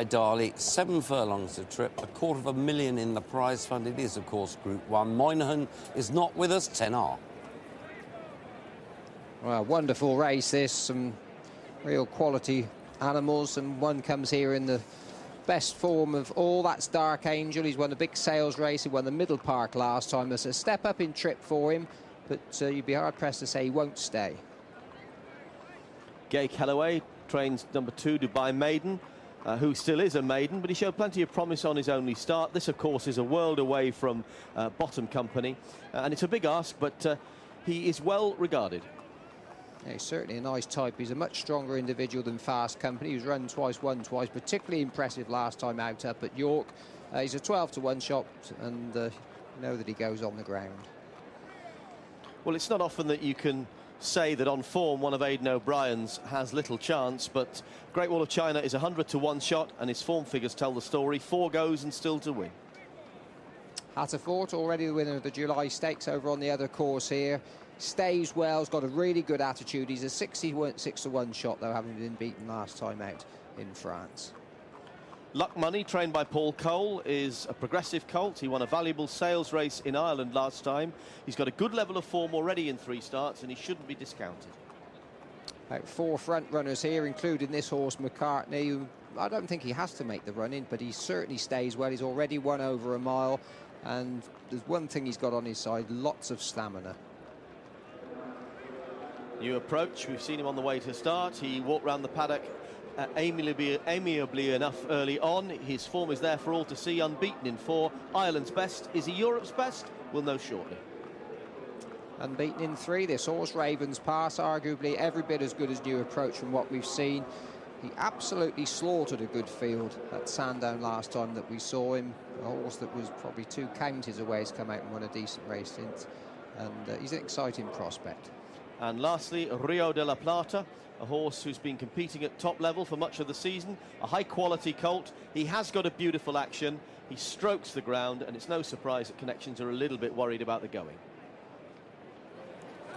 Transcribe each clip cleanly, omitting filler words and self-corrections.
Darley, 7 furlongs a trip, $250,000 in the prize fund. It is, of course, Group 1. MEYDAN is not with us, 10R. Well, wonderful race this, some real quality animals, and one comes here in the best form of all. That's Dark Angel. He's won a big sales race. He won the Middle Park last time. There's a step up in trip for him, but you'd be hard-pressed to say he won't stay. Gay Calloway trains number 2, Dubai Maiden. Who still is a maiden, but he showed plenty of promise on his only start. This, of course, is a world away from bottom company, and it's a big ask, but he is well regarded. Yeah, he's certainly a nice type. He's a much stronger individual than Fast Company. He was run twice, won twice, particularly impressive last time out up at York. He's a 12-to-1 shot, and you know that he goes on the ground. Well, it's not often that you can say that on form one of Aidan O'Brien's has little chance, but Great Wall of China is a 100-to-1 shot, and his form figures tell the story. 4 goes and still to win. Hatterford, already the winner of the July Stakes over on the other course here. Stays well, has got a really good attitude. He's a 66-to-1 shot, though, having been beaten last time out in France. Luck Money, trained by Paul Cole, is a progressive colt. He won a valuable sales race in Ireland last time. He's got a good level of form already in 3 starts, and he shouldn't be discounted. About 4 front runners here, including this horse, MCCARTNEY, who I don't think he has to make the run in, but he certainly stays well. He's already won over a mile, and there's one thing he's got on his side, lots of stamina. New approach, we've seen him on the way to start. He walked round the paddock amiably enough early on. His form is there for all to see, unbeaten in 4. Ireland's best. Is he Europe's best? We'll know shortly. Unbeaten in 3, this horse, Raven's Pass, arguably every bit as good as New Approach from what we've seen. He absolutely slaughtered a good field at Sandown last time that we saw him. A horse that was probably 2 counties away has come out and won a decent race since. And he's an exciting prospect. And lastly, Rio de la Plata, a horse who's been competing at top level for much of the season, a high-quality colt. He has got a beautiful action. He strokes the ground, and it's no surprise that connections are a little bit worried about the going.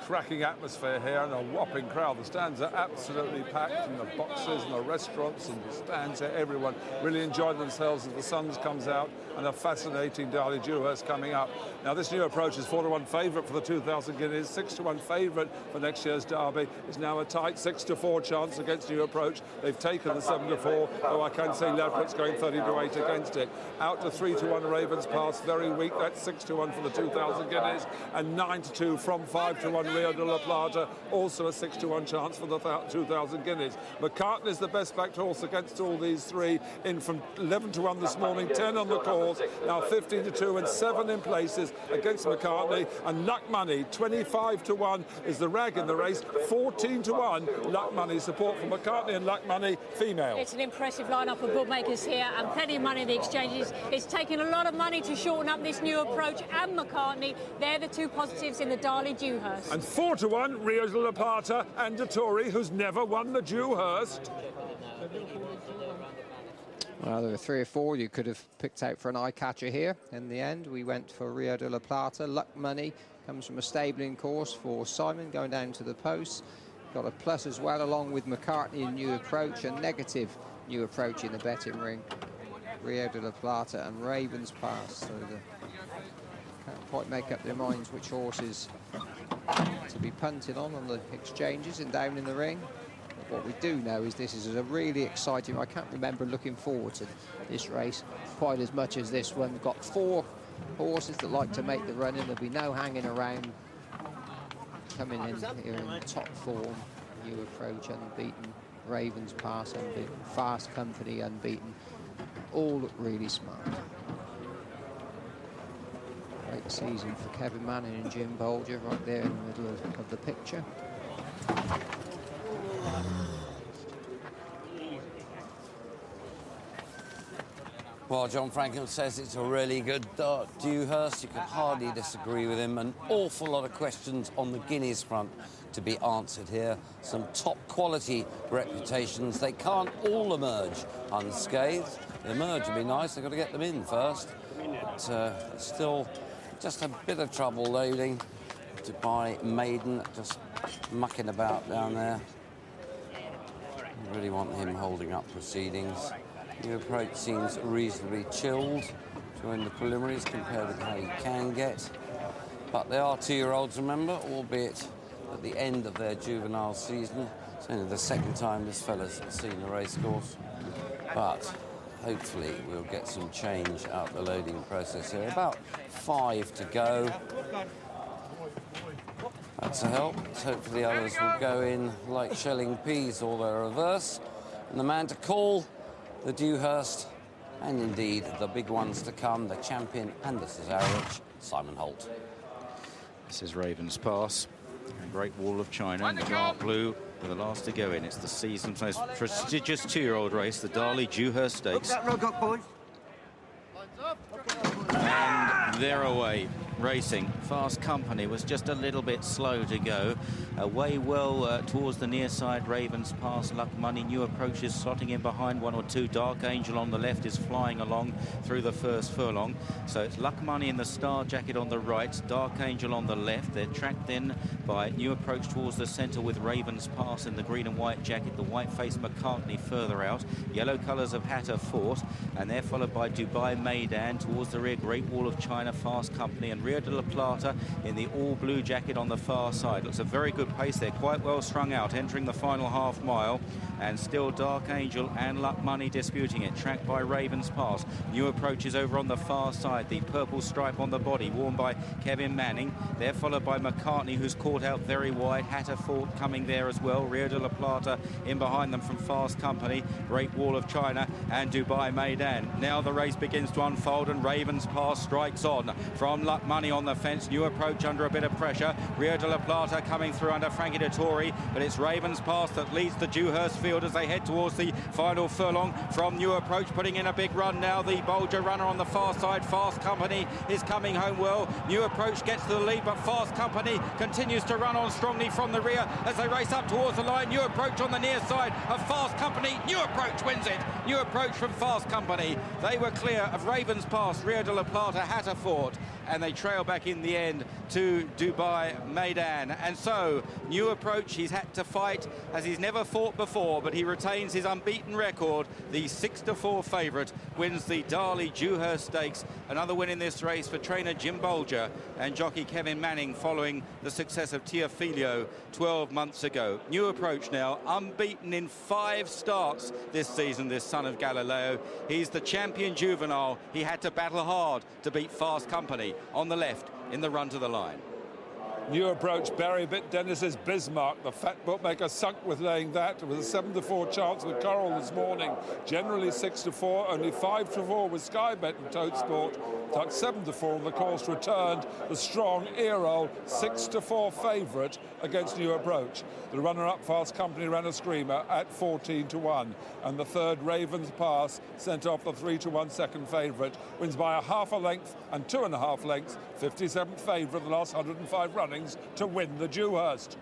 Cracking atmosphere here and a whopping crowd. The stands are absolutely packed, and the boxes and the restaurants and the stands here. Everyone really enjoying themselves as the sun comes out, and a fascinating Darley Dewhurst coming up. Now, this New Approach is 4-to-1 favourite for the 2,000 guineas, 6-to-1 favourite for next year's Derby. Is now a tight 6-to-4 chance against New Approach. They've taken the 7-to-4, though I can see Ladbrokes going 30-to-8 against it. Out to 3-to-1 Ravens Pass, very weak. That's 6-to-1 for the 2,000 guineas, and 9-to-2 from 5-to-1 Rio de la Plata, also a 6-to-1 chance for the 2,000 guineas. McCartney is the best backed horse against all these 3, in from 11-to-1 this morning, 10 on the course, now 15-to-2 and 7 in places against McCartney. And Luck Money, 25-to-1 is the rag in the race, 14-to-1 Luck Money. Support for McCartney and Luck Money, female. It's an impressive lineup of bookmakers here, and plenty of money in the exchanges. It's taken a lot of money to shorten up this New Approach and McCartney. They're the 2 positives in the Darley Dewhurst. And 4-to-1 Rio de la Plata and Dettori, who's never won the Dewhurst. Well, there were 3 or 4 you could have picked out for an eye-catcher here. In the end, we went for Rio de la Plata. Luck Money comes from a stabling course for Simon, going down to the posts. Got a plus as well, along with McCartney and New Approach, a negative New Approach in the betting ring. Rio de la Plata and Ravens Pass. So they can't quite make up their minds which horses to be punted on the exchanges and down in the ring. But what we do know is this is a really exciting. I can't remember looking forward to this race quite as much as this one. We've got 4 horses that like to make the run, and there'll be no hanging around. Coming in here in top form, New Approach unbeaten, Ravens Pass unbeaten, Fast Company unbeaten. All look really smart. Great season for Kevin Manning and Jim Bolger right there in the middle of the picture. Well, John Franklin says it's a really good Dewhurst. You could hardly disagree with him. An awful lot of questions on the Guineas front to be answered here. Some top quality reputations. They can't all emerge unscathed. The emerge would be nice. They've got to get them in first. But still just a bit of trouble loading to buy Maiden, just mucking about down there. I really want him holding up proceedings. New Approach seems reasonably chilled during the preliminaries compared with how you can get. But they are 2-year-olds, remember, albeit at the end of their juvenile season. It's only the second time this fella's seen the racecourse. But hopefully we'll get some change out the loading process here. About 5 to go. That's a help. Hopefully the others will go in like shelling peas or the reverse. And the man to call, the Dewhurst, and indeed the big ones to come, the champion and the Cesarewitch, Simon Holt. This is Raven's Pass, Great Wall of China in the dark blue for the last to go in. It's the season's most prestigious 2-year-old race, the Darley Dewhurst Stakes. And they're away. Racing. Fast Company was just a little bit slow to go. Away well towards the near side. Ravens Pass, Luck Money. New Approaches slotting in behind 1 or 2. Dark Angel on the left is flying along through the first furlong. So it's Luck Money in the star jacket on the right. Dark Angel on the left. They're tracked in by New Approach towards the centre with Ravens Pass in the green and white jacket. The white-faced McCartney further out. Yellow colours of Hatter Fort. And they're followed by Dubai MEYDAN towards the rear. Great Wall of China, Fast Company, and Rio de la Plata in the all-blue jacket on the far side. Looks a very good pace there, quite well strung out, entering the final half mile, and still Dark Angel and Luck Money disputing it, tracked by Ravens Pass. New Approaches over on the far side, the purple stripe on the body, worn by Kevin Manning. They're followed by McCartney, who's caught out very wide. Hatter Fort coming there as well. Rio de la Plata in behind them from Fast Company, Great Wall of China, and Dubai MEYDAN. Now the race begins to unfold, and Ravens Pass strikes on from Luck Money on the fence. New Approach under a bit of pressure. Rio de la Plata coming through under Frankie Dettori, but it's Ravens Pass that leads the Dewhurst field as they head towards the final furlong from New Approach, putting in a big run now. The Bulger runner on the far side. Fast Company is coming home well. New Approach gets to the lead, but Fast Company continues to run on strongly from the rear as they race up towards the line. New Approach on the near side of Fast Company. New Approach wins it. New Approach from Fast Company. They were clear of Ravens Pass, Rio de la Plata, Hatter Fort, and they trail back in the end to Dubai MEYDAN. And so New Approach, he's had to fight as he's never fought before, but he retains his unbeaten record. The 6-4 favourite wins the Darley Dewhurst Stakes. Another win in this race for trainer Jim Bulger and jockey Kevin Manning, following the success of Tiafilio 12 months ago. New Approach now unbeaten in 5 starts this season, this son of Galileo. He's the champion juvenile. He had to battle hard to beat Fast Company on the left in the run to the line. New Approach, Barry bit Dennis's Bismarck. The fat bookmaker sunk with laying that. It was a 7-4 chance with Coral this morning. Generally 6-4, only 5-4 with Sky Bet and Toad Sport. Tucked 7-4, the course returned. The strong Earol 6-4 favourite against New Approach. The runner-up Fast Company ran a screamer at 14-1. And the third Ravens Pass sent off the 3-1 second favourite. Wins by 1/2 length and 2.5 lengths. 57th favourite, the last 105 runnings to win the Dewhurst.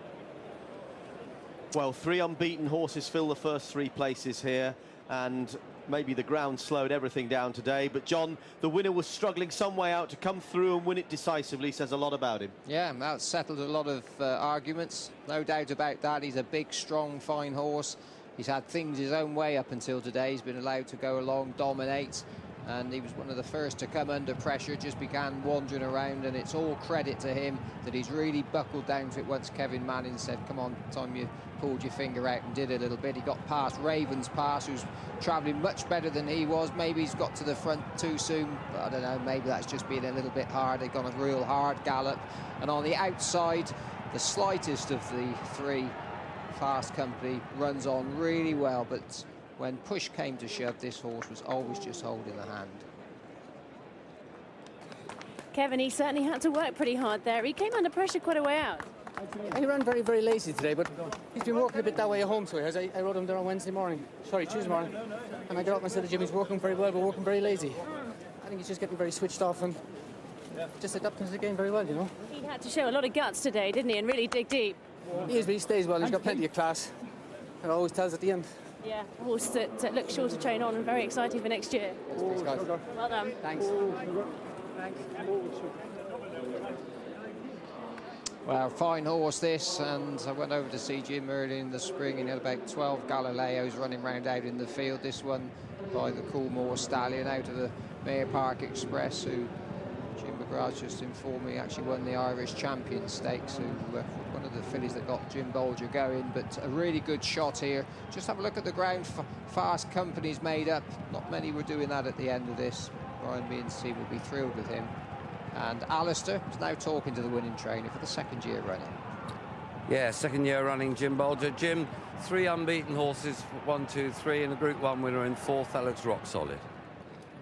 Well, 3 unbeaten horses fill the first 3 places here, and maybe the ground slowed everything down today. But John, the winner was struggling some way out to come through and win it decisively. Says a lot about him. Yeah, that's settled a lot of arguments. No doubt about that. He's a big, strong, fine horse. He's had things his own way up until today. He's been allowed to go along, dominate. And he was one of the first to come under pressure, just began wandering around, and it's all credit to him that he's really buckled down to it once Kevin Manning said, come on, time you pulled your finger out and did a little bit. He got past Ravens Pass, who's travelling much better than he was. Maybe he's got to the front too soon, but I don't know, maybe that's just been a little bit hard. They've gone a real hard gallop. And on the outside, the slightest of the 3, Fast Company, runs on really well, but when push came to shove, this horse was always just holding the hand. Kevin, he certainly had to work pretty hard there. He came under pressure quite a way out. He ran very, very lazy today, but he's been working a bit that way at home too. As I rode him there on Tuesday morning, and I got up and said to Jim, he's working very well, but working very lazy. I think he's just getting very switched off and just adapting to the game very well, you know. He had to show a lot of guts today, didn't he, and really dig deep. He is, but he stays well. He's got plenty of class. It always tells at the end. Yeah, a horse that looks sure to train on and very exciting for next year. Well done. Thanks. Well, fine horse this, and I went over to see Jim early in the spring, and he had about 12 Galileos running round out in the field. This one by the Coolmore Stallion out of the Mayor Park Express, who Jim McGrath just informed me actually won the Irish Champion Stakes, who one of the fillies that got Jim Bolger going. But a really good shot here. Just have a look at the ground. Fast Company's made up. Not many were doing that at the end of this. Brian B&C will be thrilled with him. And Alistair is now talking to the winning trainer for the second year running. Yeah, second year running, Jim Bolger. Jim, 3 unbeaten horses, 1, 2, 3, and a Group 1 winner in 4th. That looks rock solid.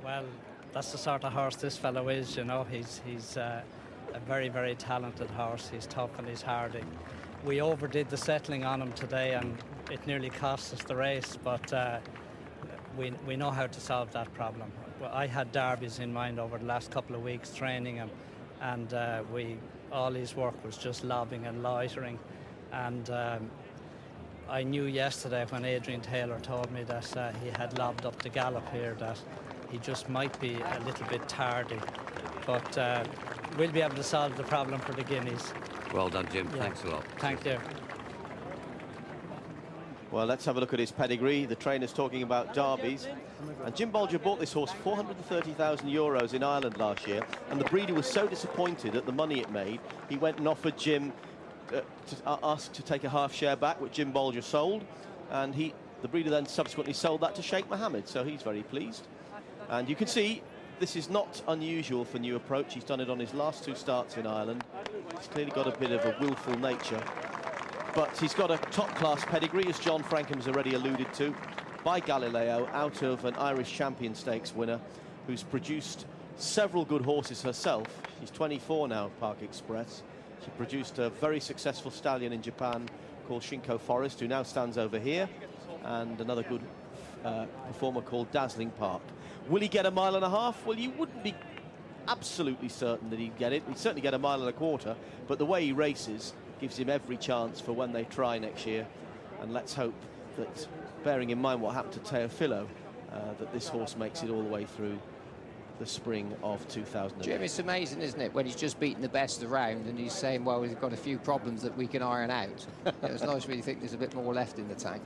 Well, that's the sort of horse this fellow is, you know. He's a very, very talented horse. He's tough and he's hardy. We overdid the settling on him today, and it nearly cost us the race, but we know how to solve that problem. Well, I had derbies in mind over the last couple of weeks training him, and all his work was just lobbing and loitering. And I knew yesterday when Adrian Taylor told me that he had lobbed up the gallop here that he just might be a little bit tardy. But we'll be able to solve the problem for the Guineas. Well done, Jim. Yeah. Thanks a lot. Thank you. Well, let's have a look at his pedigree. The trainer's talking about derbies. And Jim Bolger bought this horse 430,000 euros in Ireland last year, and the breeder was so disappointed at the money it made, he went and offered Jim asked to take a half share back, which Jim Bolger sold, and the breeder then subsequently sold that to Sheikh Mohammed, so he's very pleased. And you can see this is not unusual for New Approach. He's done it on his last 2 starts in Ireland. He's clearly got a bit of a willful nature. But he's got a top-class pedigree, as John Frankham's already alluded to, by Galileo, out of an Irish Champion Stakes winner who's produced several good horses herself. She's 24 now, Park Express. She produced a very successful stallion in Japan called Shinko Forest, who now stands over here, and another good performer called Dazzling Park. Will he get a 1.5 miles? Well, you wouldn't be absolutely certain that he'd get it. He'd certainly get a 1.25 miles, but the way he races gives him every chance for when they try next year. And let's hope that, bearing in mind what happened to Teofilo, that this horse makes it all the way through the spring of 2008. Jim, it's amazing, isn't it, when he's just beaten the best around and he's saying, well, we've got a few problems that we can iron out. It's nice when you think there's a bit more left in the tank.